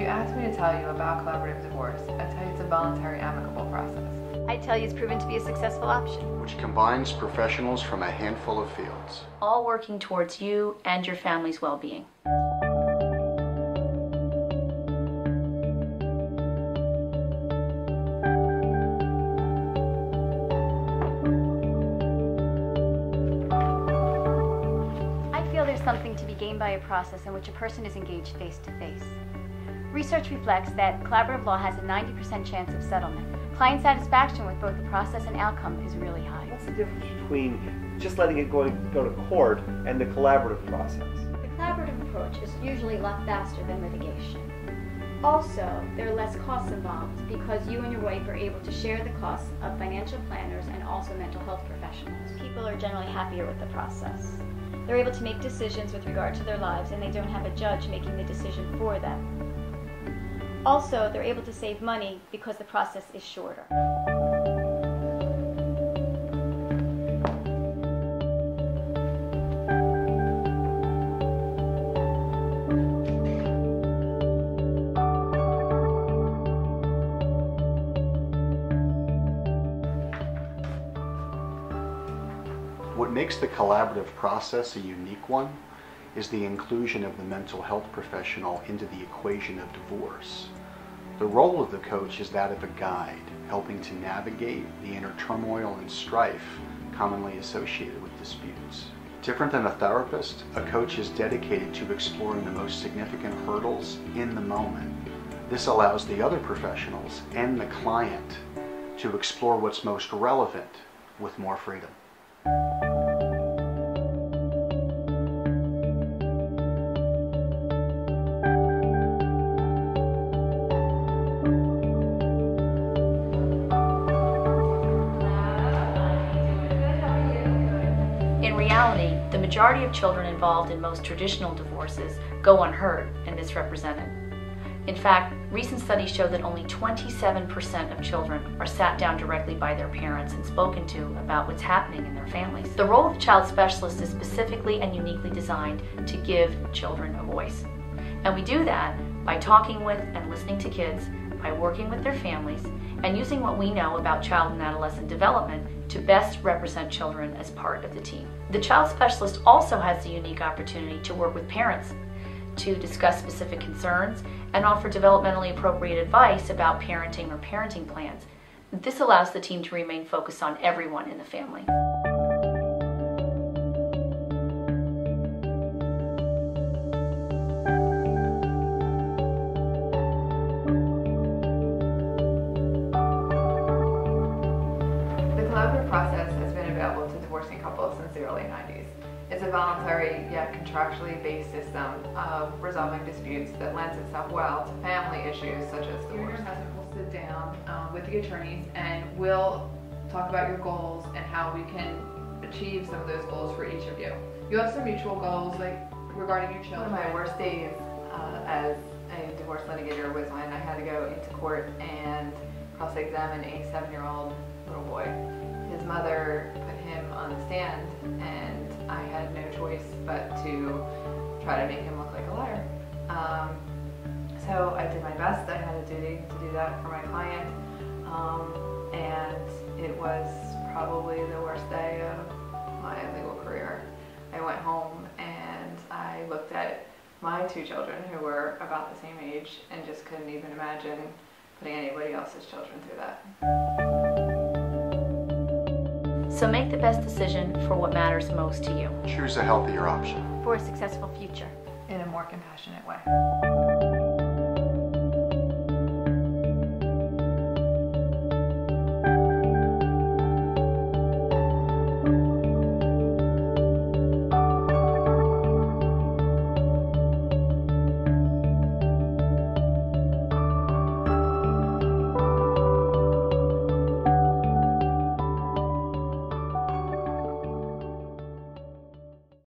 you ask me to tell you about collaborative divorce, I'd tell you it's a voluntary, amicable process. I tell you it's proven to be a successful option. Which combines professionals from a handful of fields, all working towards you and your family's well-being. I feel there's something to be gained by a process in which a person is engaged face-to-face. Research reflects that collaborative law has a 90% chance of settlement. Client satisfaction with both the process and outcome is really high. What's the difference between just letting it go to court and the collaborative process? The collaborative approach is usually a lot faster than litigation. Also, there are less costs involved because you and your wife are able to share the costs of financial planners and also mental health professionals. People are generally happier with the process. They're able to make decisions with regard to their lives and they don't have a judge making the decision for them. Also, they're able to save money because the process is shorter. What makes the collaborative process a unique one is the inclusion of the mental health professional into the equation of divorce. The role of the coach is that of a guide, helping to navigate the inner turmoil and strife commonly associated with disputes. Different than a therapist, a coach is dedicated to exploring the most significant hurdles in the moment. This allows the other professionals and the client to explore what's most relevant with more freedom. In reality, the majority of children involved in most traditional divorces go unheard and misrepresented. In fact, recent studies show that only 27% of children are sat down directly by their parents and spoken to about what's happening in their families. The role of the child specialist is specifically and uniquely designed to give children a voice. And we do that by talking with and listening to kids, by working with their families, and using what we know about child and adolescent development to best represent children as part of the team. The child specialist also has the unique opportunity to work with parents to discuss specific concerns and offer developmentally appropriate advice about parenting or parenting plans. This allows the team to remain focused on everyone in the family. The collaborative process has been available to divorcing couples since the early 90s. It's a voluntary yet contractually based system of resolving disputes that lends itself well to family issues such as divorce. You and your husband will sit down with the attorneys and we'll talk about your goals and how we can achieve some of those goals for each of you. You have some mutual goals like regarding your children. One of my worst days as a divorce litigator was when I had to go into court and cross-examine a 7-year-old little boy. His mother put him on the stand and I had no choice but to try to make him look like a liar. So I did my best. I had a duty to do that for my client, and it was probably the worst day of my legal career. I went home and I looked at my 2 children who were about the same age and just couldn't even imagine putting anybody else's children through that. So make the best decision for what matters most to you. Choose a healthier option. For a successful future. In a more compassionate way.